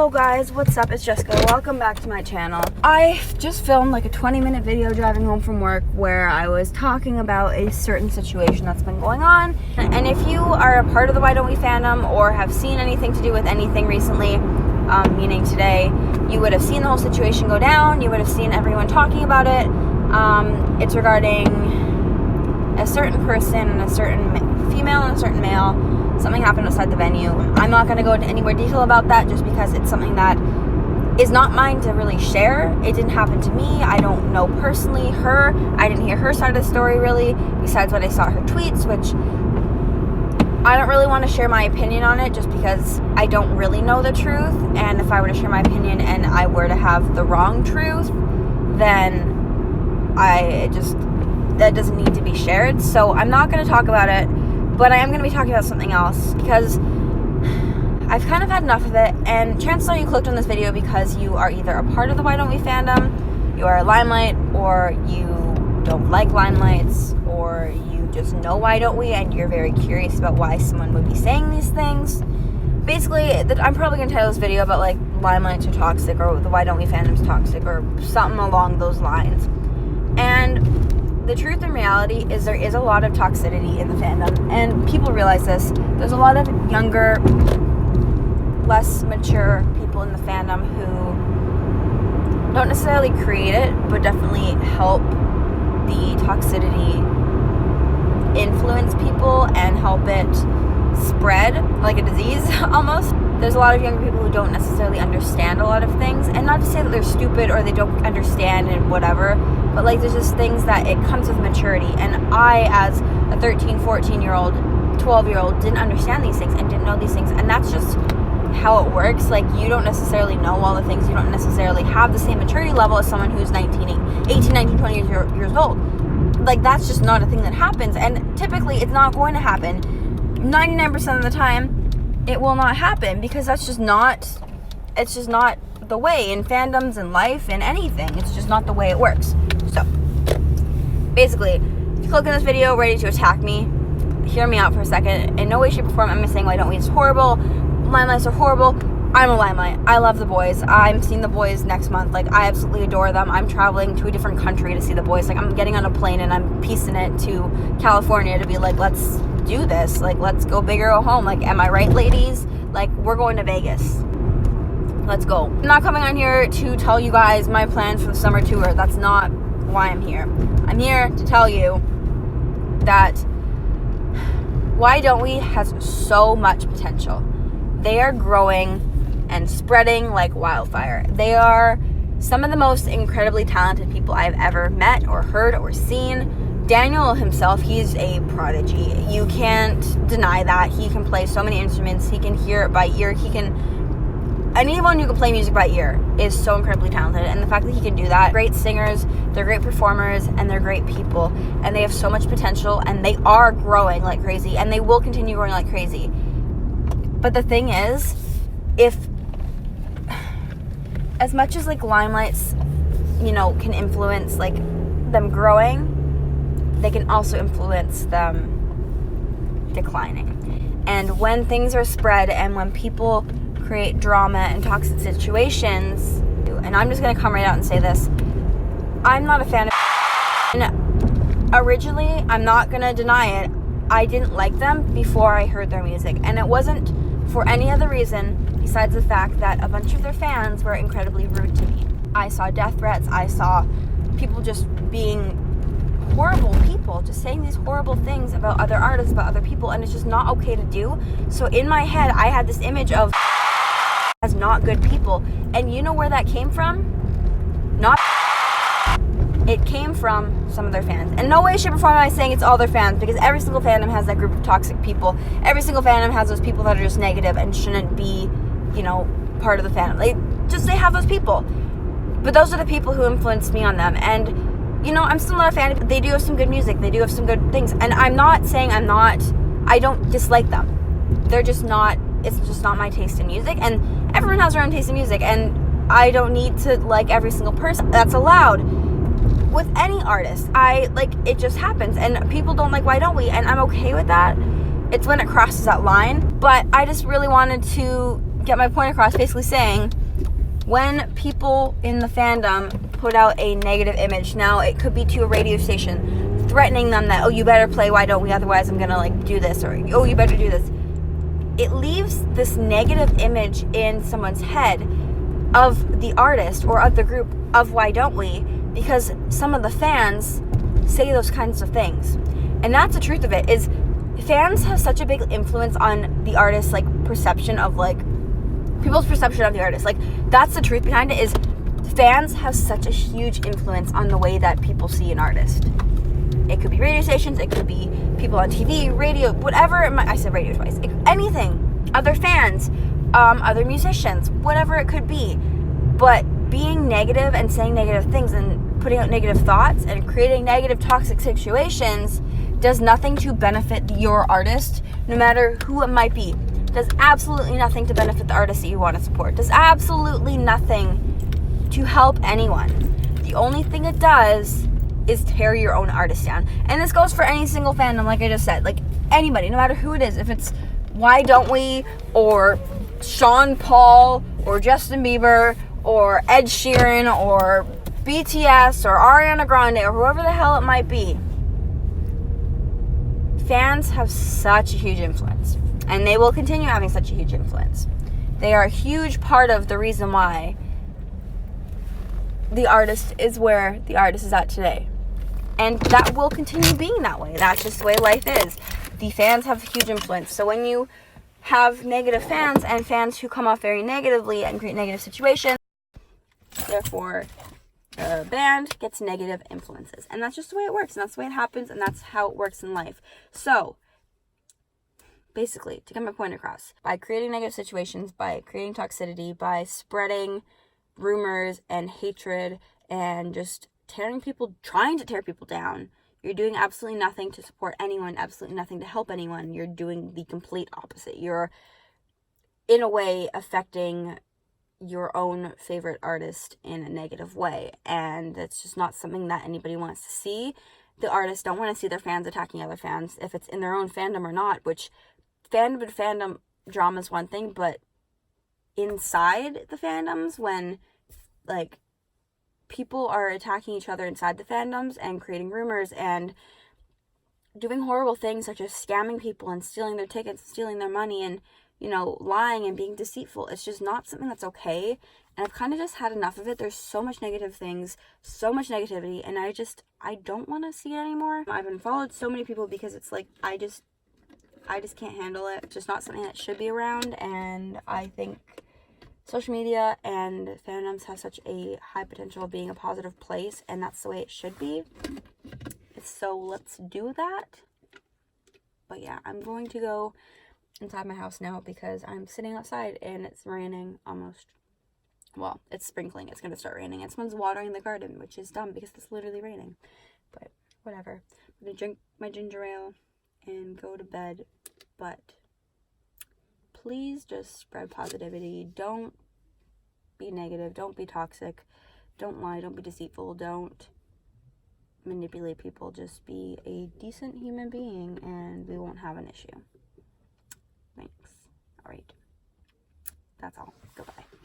Yo guys, what's up? It's Jessica. Welcome back to my channel. I just filmed like a 20-minute video driving home from work where I was talking about a certain situation that's been going on. And if you are a part of the Why Don't We fandom or have seen anything to do with anything recently, meaning today, you would have seen the whole situation go down. You would have seen everyone talking about it. It's regarding a certain person and a certain female and a certain male. Something happened outside the venue. I'm not going to go into any more detail about that just because it's something that is not mine to really share. It didn't happen to me. I don't know personally her. I didn't hear her side of the story really, besides when I saw her tweets, which I don't really want to share my opinion on it just because I don't really know the truth. And if I were to share my opinion and I were to have the wrong truth, then that doesn't need to be shared. So I'm not going to talk about it. But I am going to be talking about something else because I've kind of had enough of it, and chances are you clicked on this video because you are either a part of the Why Don't We fandom, you are a Limelight, or you don't like Limelights, or you just know Why Don't We and you're very curious about why someone would be saying these things. Basically, I'm probably going to title this video about like Limelights Are Toxic or the Why Don't We fandom's toxic or something along those lines. And the truth and reality is there is a lot of toxicity in the fandom, and people realize this. There's a lot of younger, less mature people in the fandom who don't necessarily create it, but definitely help the toxicity influence people and help it spread like a disease almost. There's a lot of younger people who don't necessarily understand a lot of things, and not to say that they're stupid or they don't understand and whatever, but like there's just things that it comes with maturity. And I, as a 13, 14-year-old, 12-year-old, didn't understand these things and didn't know these things, and that's just how it works. Like, you don't necessarily know all the things. You don't necessarily have the same maturity level as someone who's 18, 19, 20 years old. Like, that's just not a thing that happens, and typically it's not going to happen. 99% of the time it will not happen because it's just not the way in fandoms and life and anything. It's just not the way it works. So basically, if you click on this video ready to attack me, hear me out for a second. In no way, shape, or form am I saying Why Don't We is horrible. Limelights are horrible. I'm a Limelight. I love the boys. I'm seeing the boys next month. Like, I absolutely adore them. I'm traveling to a different country to see the boys. Like, I'm getting on a plane and I'm piecing it to California to be like, let's do this. Like, let's go big or go home. Like, am I right, ladies? Like, we're going to Vegas. Let's go. I'm not coming on here to tell you guys my plans for the summer tour. That's not why I'm here. I'm here to tell you that Why Don't We has so much potential. They are growing and spreading like wildfire. They are some of the most incredibly talented people I've ever met or heard or seen. Daniel himself, he's a prodigy. You can't deny that. He can play so many instruments. He can hear it by ear. Anyone who can play music by ear is so incredibly talented. And the fact that he can do that, great singers, they're great performers, and they're great people. And they have so much potential, and they are growing like crazy, and they will continue growing like crazy. But the thing is, if as much as like Limelights, can influence like them growing, they can also influence them declining. And when things are spread and when people create drama and toxic situations, and I'm just going to come right out and say this, I'm not a fan of and originally, I'm not going to deny it, I didn't like them before I heard their music, and it wasn't for any other reason besides the fact that a bunch of their fans were incredibly rude to me. I saw death threats, I saw people just being horrible people, just saying these horrible things about other artists, about other people, and it's just not okay to do. So in my head, I had this image of as not good people, and you know where that came from? It came from some of their fans. And no way, shape, or form am I saying it's all their fans, because every single fandom has that group of toxic people. Every single fandom has those people that are just negative and shouldn't be, part of the fandom. They have those people. But those are the people who influenced me on them. And I'm still not a fan. They do have some good music. They do have some good things. And I'm not saying I don't dislike them. They're just not, it's just not my taste in music. And everyone has their own taste in music. And I don't need to like every single person. That's allowed. With any artist, it just happens. And people don't like Why Don't We? And I'm okay with that. It's when it crosses that line. But I just really wanted to get my point across, basically saying when people in the fandom put out a negative image, now it could be to a radio station, threatening them that, oh, you better play Why Don't We, otherwise I'm gonna like do this, or oh, you better do this. It leaves this negative image in someone's head of the artist or of the group of Why Don't We, because some of the fans say those kinds of things. And that's the truth of it, is fans have such a big influence on the artist's like perception of like people's perception of the artist. Like, that's the truth behind it, is fans have such a huge influence on the way that people see an artist. It could be radio stations, it could be people on TV, radio, whatever it might, I said radio twice, anything, other fans, other musicians, whatever it could be. But being negative and saying negative things and putting out negative thoughts and creating negative toxic situations does nothing to benefit your artist, no matter who it might be. Does absolutely nothing to benefit the artist that you want to support. Does absolutely nothing to help anyone. The only thing it does is tear your own artist down. And this goes for any single fandom, like I just said. Like, anybody, no matter who it is. If it's Why Don't We, or Sean Paul, or Justin Bieber, or Ed Sheeran, or BTS, or Ariana Grande, or whoever the hell it might be. Fans have such a huge influence. And they will continue having such a huge influence. They are a huge part of the reason why the artist is where the artist is at today. And that will continue being that way. That's just the way life is. The fans have a huge influence. So when you have negative fans and fans who come off very negatively and create negative situations, therefore the band gets negative influences. And that's just the way it works. And that's the way it happens. And that's how it works in life. So basically, to get my point across, by creating negative situations, by creating toxicity, by spreading rumors and hatred and just trying to tear people down, you're doing absolutely nothing to support anyone, absolutely nothing to help anyone. You're doing the complete opposite. You're, in a way, affecting your own favorite artist in a negative way, and that's just not something that anybody wants to see. The artists don't want to see their fans attacking other fans, if it's in their own fandom or not, which fandom and fandom drama is one thing, but inside the fandoms, when like people are attacking each other inside the fandoms and creating rumors and doing horrible things such as scamming people and stealing their tickets, stealing their money, and, you know, lying and being deceitful, it's just not something that's okay. And I've kind of just had enough of it. There's so much negative things, so much negativity, and I don't want to see it anymore. I've unfollowed so many people because it's like, I just can't handle it. It's just not something that should be around, and I think social media and fandoms have such a high potential of being a positive place, and that's the way it should be. So let's do that. But yeah, I'm going to go inside my house now because I'm sitting outside and it's raining almost. Well, it's sprinkling. It's going to start raining. And someone's watering the garden, which is dumb because it's literally raining. But whatever. I'm going to drink my ginger ale and go to bed. But please just spread positivity. Don't be negative. Don't be toxic. Don't lie. Don't be deceitful. Don't manipulate people. Just be a decent human being and we won't have an issue. Thanks. All right. That's all. Goodbye.